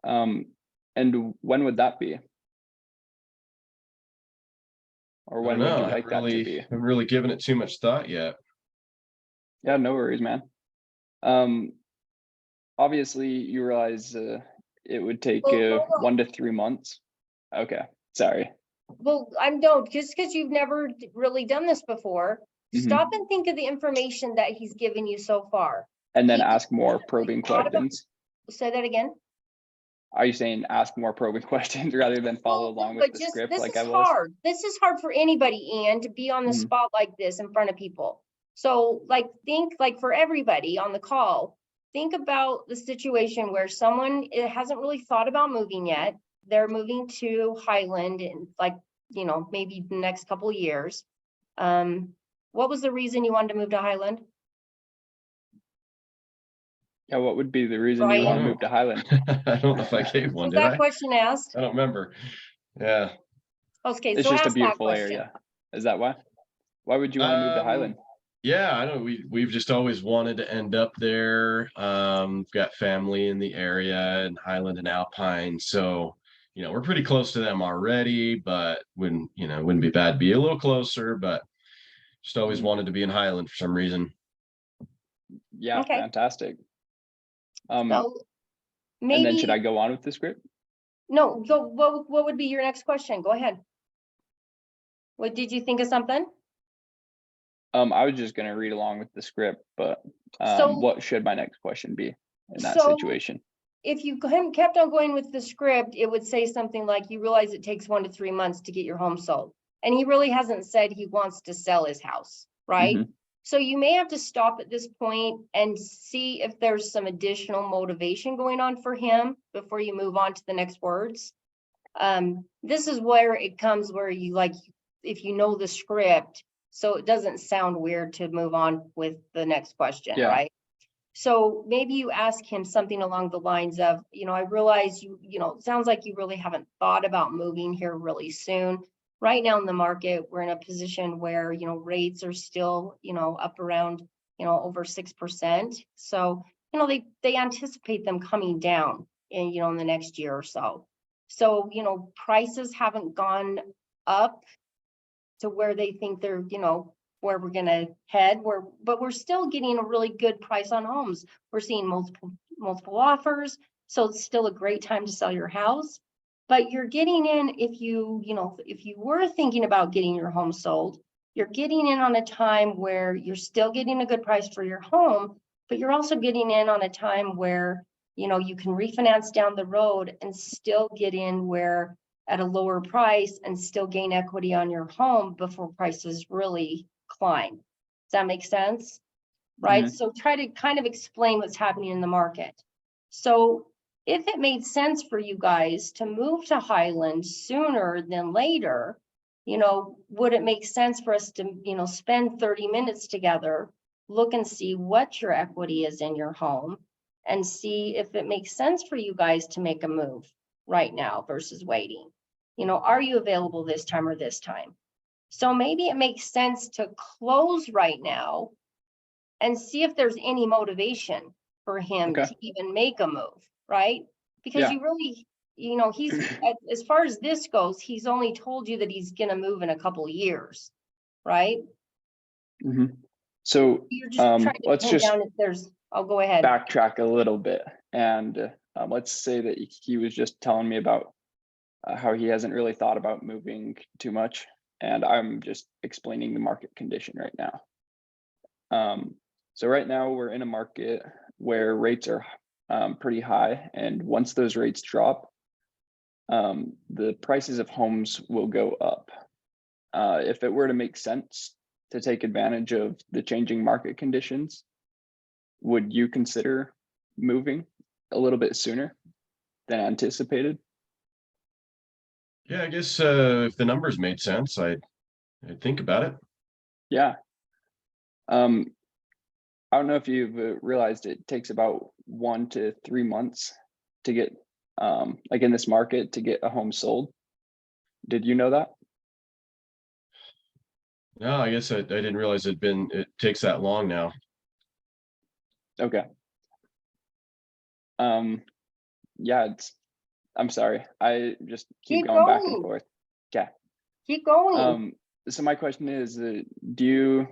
And when would that be? Or I when don't would know. you I like that to really be? haven't really given it too much thought yet. Yeah, no worries, man. Obviously you realize it would take Well, hold on. 1 to 3 months. Okay, sorry. Well, I'm don't, just because you've never really done this before, Mhm. stop and think of the information that he's given you so far. And then He ask more definitely probing thought about- questions. Say that again. Are you saying ask more probing questions rather than follow Well, along but with the just- script this like is I was? hard. This is hard for anybody, Ian, to be on the Mhm. spot like this in front of people. So like, think like for everybody on the call, think about the situation where someone hasn't really thought about moving yet. They're moving to Highland in like, you know, maybe the next couple of years. What was the reason you wanted to move to Highland? Yeah, what would be the reason Right. you want to I don't move to Highland? I don't know if I gave one, Was did that I? question asked? I don't remember. Yeah. Okay, It's so just a ask that beautiful question. area. Is that why? Why would you want to move to Highland? Yeah, I know we've just always wanted to end up there. We've got family in the area in Highland and Alpine, so we're pretty close to them already, but wouldn't be bad to be a little closer, but just always wanted to be in Highland for some reason. Yeah, Okay. fantastic. So And then maybe, should I go on with the script? no, go, what would be your next question? Go ahead. What, did you think of something? I was just gonna read along with the script, but So- what should my next question be in that So- situation? If you kept on going with the script, it would say something like, you realize it takes 1 to 3 months to get your home sold. And he really hasn't said he wants to sell his house, right? Mhm. So you may have to stop at this point and see if there's some additional motivation going on for him before you move on to the next words. This is where it comes where you like, if you know the script, so it doesn't sound weird to move on with the next question, Yeah. right? So maybe you ask him something along the lines of, I realize it sounds like you really haven't thought about moving here really soon. Right now in the market, we're in a position where, rates are still, up around, over 6%. So, they anticipate them coming down in the next year or so. So, prices haven't gone up to where they think they're, where we're gonna head, but we're still getting a really good price on homes. We're seeing multiple offers, so it's still a great time to sell your house. But you're getting in, if you were thinking about getting your home sold, you're getting in on a time where you're still getting a good price for your home, but you're also getting in on a time where, you can refinance down the road and still get in where at a lower price and still gain equity on your home before prices really climb. Does that make sense? Right? Mhm. So try to kind of explain what's happening in the market. So if it made sense for you guys to move to Highland sooner than later, would it make sense for us to, spend 30 minutes together, look and see what your equity is in your home and see if it makes sense for you guys to make a move right now versus waiting? Are you available this time or this time? So maybe it makes sense to close right now and see if there's any motivation for him Okay. to even make a move, right? Because Yeah. you really, he's, as far as this goes, he's only told you that he's gonna move in a couple of years, right? Mhm. So You're just trying to let's pin just down if there's, oh, go ahead. backtrack a little bit, and let's say that he was just telling me about how he hasn't really thought about moving too much, and I'm just explaining the market condition right now. So right now we're in a market where rates are pretty high, and once those rates drop, the prices of homes will go up. If it were to make sense to take advantage of the changing market conditions, would you consider moving a little bit sooner than anticipated? Yeah, I guess if the numbers made sense, I'd think about it. Yeah. I don't know if you've realized it takes about 1 to 3 months to get like in this market to get a home sold. Did you know that? No, I guess I didn't realize it takes that long now. Okay. Yeah, I'm sorry. I just keep Keep going back and going. forth. Okay. Keep going. So my question is, do you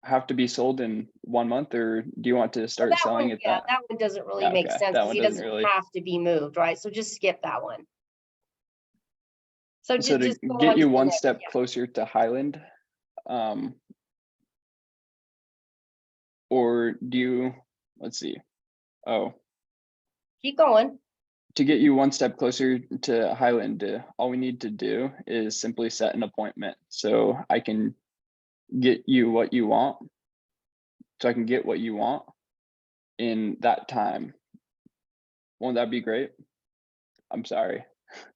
have to be sold in 1 month, or do you want to start That selling one, it yeah, that? that one doesn't really Yeah, make okay, sense that because one he doesn't doesn't really. have to be moved, right? So just skip that one. So So to just go get on you to the one next, step yeah. closer to Highland, or do you, let's see. Oh, Keep going. to get you one step closer to Highland, all we need to do is simply set an appointment so I can get you what you want. So I can get what you want in that time. Won't that be great? I'm sorry.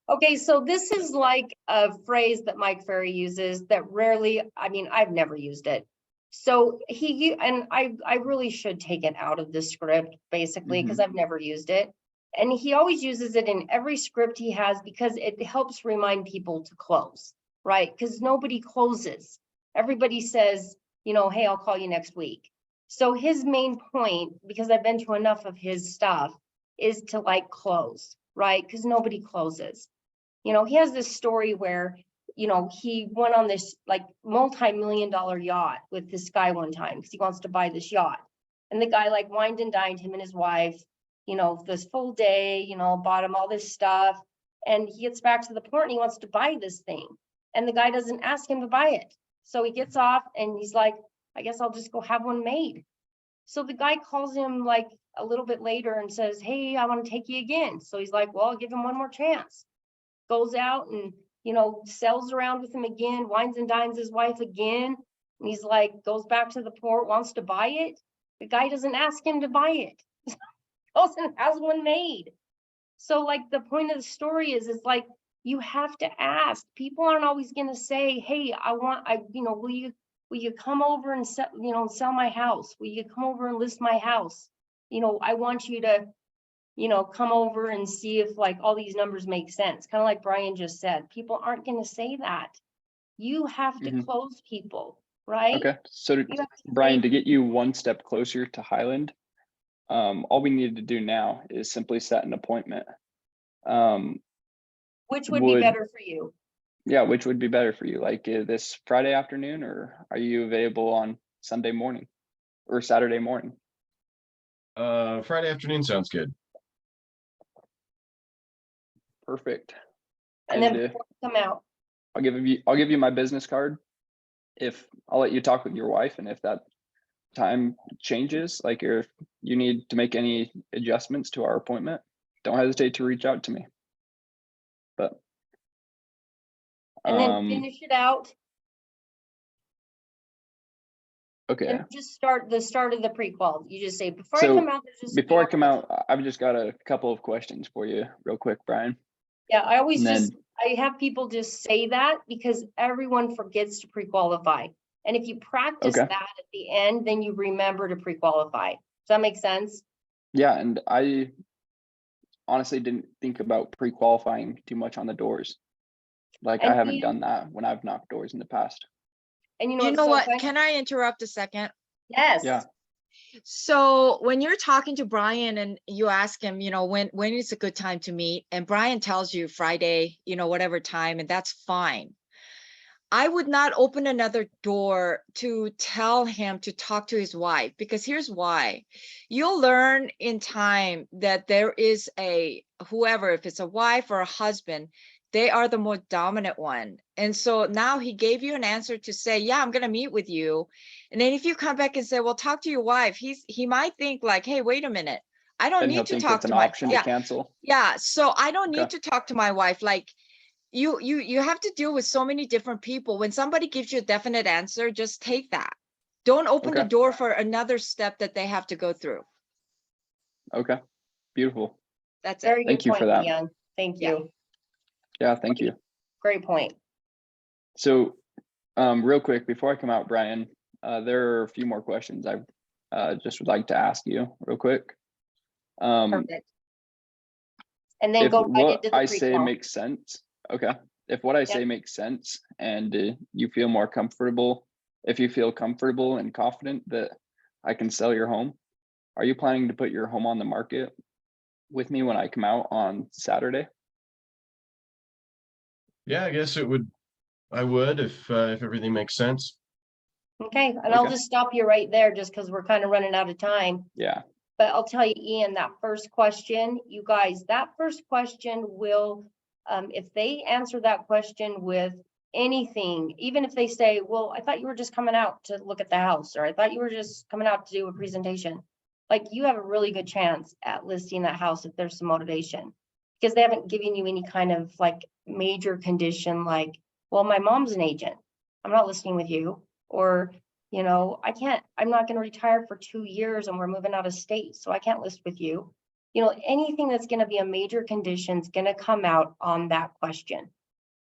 Okay, so this is like a phrase that Mike Ferry uses that rarely, I mean, I've never used it. So and I really should take it out of the script, basically, because I've never used it. And he always uses it in every script he has because it helps remind people to close, right? Because nobody closes. Everybody says, you know, hey, I'll call you next week. So his main point, because I've been to enough of his stuff, is to like close, right? Because nobody closes. You know, he has this story where, you know, he went on this like multi-million-dollar yacht with this guy one time because he wants to buy this yacht. And the guy like wined and dined him and his wife, you know, this full day, you know, bought him all this stuff. And he gets back to the port and he wants to buy this thing. And the guy doesn't ask him to buy it. So he gets off and he's like, I guess I'll just go have one made. So the guy calls him like a little bit later and says, hey, I want to take you again. So he's like, well, I'll give him one more chance. Goes out and, you know, sells around with him again, wines and dines his wife again. And he's like, goes back to the port, wants to buy it. The guy doesn't ask him to buy it. Goes and has one made. So like the point of the story is like, you have to ask. People aren't always going to say, hey, you know, will you come over and sell my house? Will you come over and list my house? You know, I want you to, you know, come over and see if like all these numbers make sense. Kind of like Brian just said, people aren't going to say that. You have to close people, right? Okay, so Brian, to get you one step closer to Highland, all we need to do now is simply set an appointment. Which would be better for you? Yeah, which would be better for you? Like this Friday afternoon, or are you available on Sunday morning or Saturday morning? Friday afternoon sounds good. Perfect. And then before you come out. I'll give you my business card. I'll let you talk with your wife, and if that time changes, like if you need to make any adjustments to our appointment, don't hesitate to reach out to me. But and then finish it out. Okay. And just start the of the prequel. You just say before So I come out, there's just before I come out, I've just got a couple of questions for you real quick, Brian. Yeah, I always And I have people just say that because everyone forgets to pre-qualify. And if you practice Okay. that at the end, then you remember to pre-qualify. Does that make sense? Yeah, and I honestly didn't think about pre-qualifying too much on the doors. Like I haven't done that when I've knocked doors in the past. And You know what? Can I interrupt a second? Yes. Yeah. So when you're talking to Brian and you ask him, you know, when is a good time to meet, and Brian tells you Friday, you know, whatever time, and that's fine. I would not open another door to tell him to talk to his wife, because here's why. You'll learn in time that there is whoever, if it's a wife or a husband, they are the more dominant one. And so now he gave you an answer to say, yeah, I'm going to meet with you. And then if you come back and say, well, talk to your wife, he might think like, hey, wait a minute. I don't need to talk to my option to cancel. Yeah. So I don't need to talk to my wife. Like you have to deal with so many different people. When somebody gives you a definite answer, just take that. Don't open the door for another step that they have to go through. Okay. Beautiful. That's it. Very good Thank you point, for that. Leon. Thank you. Yeah, thank you. Great point. So real quick, before I come out, Brian, there are a few more questions I just would like to ask you real quick. Perfect. and then If go right what into the I say pre-qual. makes sense, okay. If what I Yep. say makes sense and you feel more comfortable, if you feel comfortable and confident that I can sell your home, are you planning to put your home on the market with me when I come out on Saturday? Yeah, I guess I would if everything makes sense. Okay, and I'll Okay. just stop you right there just because we're kind of running out of time. Yeah, But I'll tell you, Ian, that first question, you guys, that first question will, if they answer that question with anything, even if they say, well, I thought you were just coming out to look at the house, or I thought you were just coming out to do a presentation. Like, you have a really good chance at listing that house if there's some motivation. Because they haven't given you any kind of like major condition, like, well, my mom's an agent, I'm not listing with you. Or, you know, I'm not gonna retire for 2 years and we're moving out of state, so I can't list with you. You know, anything that's gonna be a major condition is gonna come out on that question.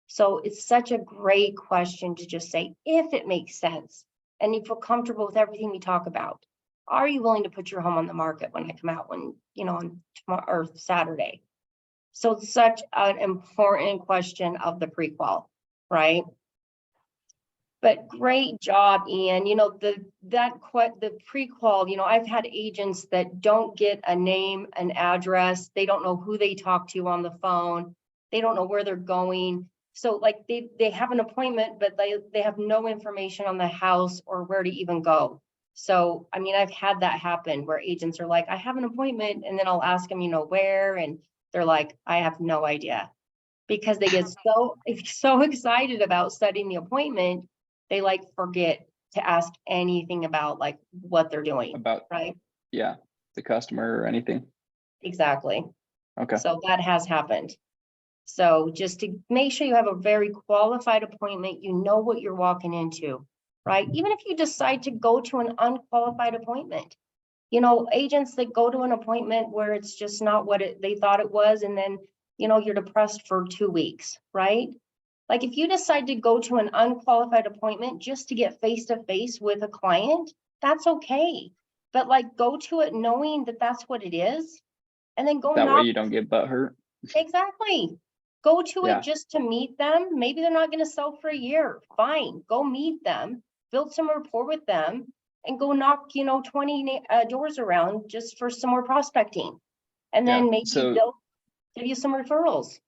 So it's such a great question to just say, if it makes sense, and you feel comfortable with everything we talk about, are you willing to put your home on the market when I come out, when, you know, on tomorrow or Saturday? So it's such an important question of the prequal, right? But great job, Ian. You know, the prequal, you know, I've had agents that don't get a name, an address. They don't know who they talk to on the phone. They don't know where they're going. So like they have an appointment, but they have no information on the house or where to even go. So, I mean, I've had that happen where agents are like, I have an appointment, and then I'll ask them, you know, where, and they're like, I have no idea. Because they get so excited about setting the appointment, they like forget to ask anything about like what they're doing, about, right? yeah, the customer or anything. Exactly. Okay, So that has happened. So just to make sure you have a very qualified appointment, you know what you're walking into, right? Even if you decide to go to an unqualified appointment, you know, agents that go to an appointment where it's just not what they thought it was, and then, you know, you're depressed for 2 weeks, right? Like, if you decide to go to an unqualified appointment just to get face to face with a client, that's okay. But like, go to it knowing that that's what it is, and then go that way knock. you don't get butt hurt. Exactly. Go to Yeah. it just to meet them. Maybe they're not going to sell for a year. Fine. Go meet them, build some rapport with them, and go knock, you know, 20 doors around just for some more prospecting. And Yeah, then maybe so- they'll give you some referrals.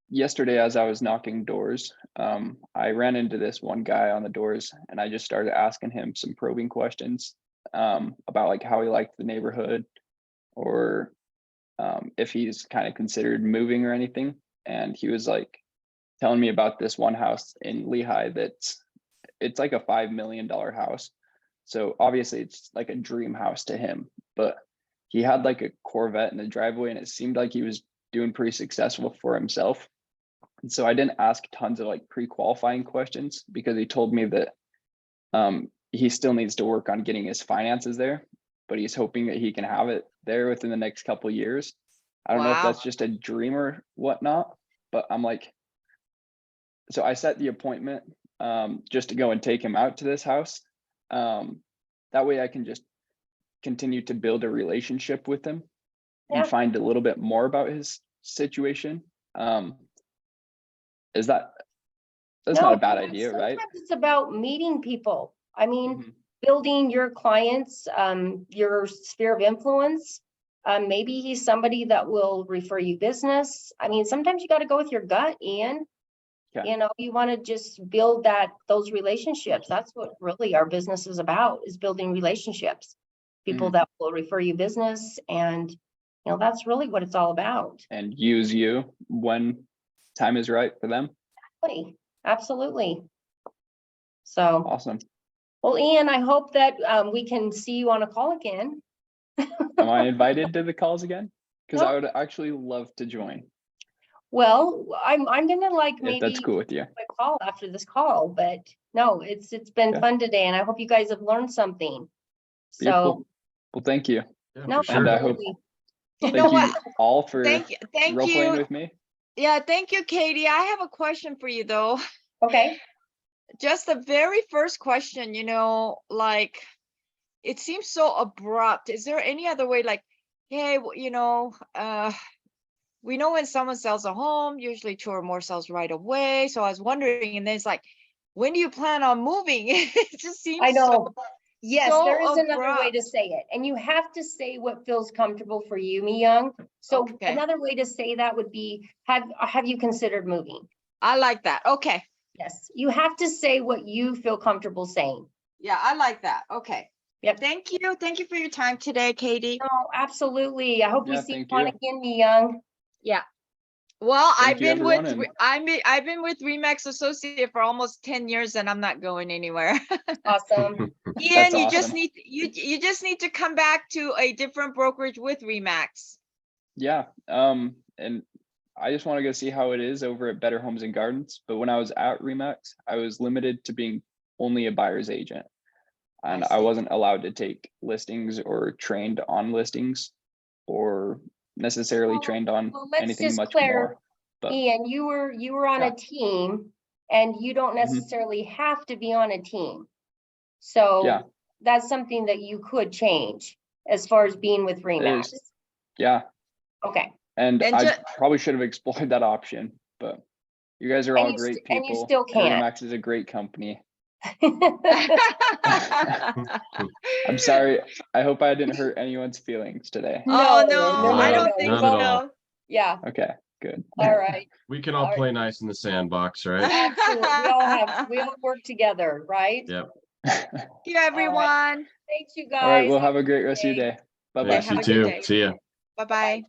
Yesterday, as I was knocking doors, I ran into this one guy on the doors, and I just started asking him some probing questions about like how he liked the neighborhood, or if he's kind of considered moving or anything. And he was like telling me about this one house in Lehigh it's like a $5 million house. So obviously it's like a dream house to him, but he had like a Corvette in the driveway, and it seemed like he was doing pretty successful for himself. And so I didn't ask tons of like pre-qualifying questions, because he told me that he still needs to work on getting his finances there, but he's hoping that he can have it there within the next couple of years. I don't know if Wow. that's just a dream or whatnot, but I'm like, so I set the appointment just to go and take him out to this house. That way I can just continue to build a relationship with him and Yeah. find a little bit more about his situation. That's not a bad idea, right? Sometimes it's about meeting people. I mean, Mhm. building your clients, your sphere of influence. Maybe he's somebody that will refer you business. I mean, sometimes you got to go with your gut, Ian. Yeah. You know, you want to just build those relationships. That's what really our business is about, is building relationships. People that will refer you business, and, you know, that's really what it's all about. And use you when time is right for them. Absolutely. So, Awesome. well, Ian, I hope that we can see you on a call again. Am I invited to the calls again? Because No. I would actually love to join, Well, I'm gonna like if that's maybe cool with you. my call after this call, but no, it's been Yeah. fun today, and I hope you guys have learned something. So, Beautiful. Well, thank you. Yeah, no, for sure. And I hope, absolutely. You thank know you what? all for Thank role playing you. with me. Yeah, thank you, Katie. I have a question for you though. Okay. Just the very first question, you know, like, it seems so abrupt. Is there any other way, like, hey, you know, we know when someone sells a home, usually 2 or more sells right away. So I was wondering, and then it's like, when do you plan on moving? It just seems I so, know. Yes, so there is another way to abrupt. say it, and you have to say what feels comfortable for you, Mi Young. So Okay. another way to say that would be, have you considered moving? I like that. Okay. Yes, you have to say what you feel comfortable saying. Yeah, I like that. Okay. Yep. Thank you. Thank you for your time today, Katie. No, absolutely. I hope we Yeah, see you thank on you. again, Mi Young. Yeah. Well, Thank you, everyone, and- I've been with Remax Associate for almost 10 years and I'm not going anywhere. Awesome. Ian, you just awesome. need you just need to come back to a different brokerage with Remax. Yeah, and I just want to go see how it is over at Better Homes and Gardens. But when I was at Remax, I was limited to being only a buyer's agent. And I see. wasn't allowed to take listings or trained on listings or necessarily Well, trained on well, let's anything just much clear, more. But Ian, you were on Yeah. a team and you don't Mhm. necessarily have to be on a team. So Yeah. that's something that you could change as far as being with Remax. is. Yeah, Okay. and And I ju- probably should have explored that option, but you guys are all And great and you people. still can. Remax is a great company. I'm sorry. I hope I didn't hurt anyone's feelings today. Oh No, no, I no, don't think not at all. so. Yeah, Okay, good. all right. We can all All right. play nice in the sandbox, right? Absolutely. We all work together, right? Yep. Thank you, everyone. Thanks, you guys. All right, well, have a good great rest of your day. day. Bye-bye. Thanks, have you a good too. day. See ya. Bye-bye.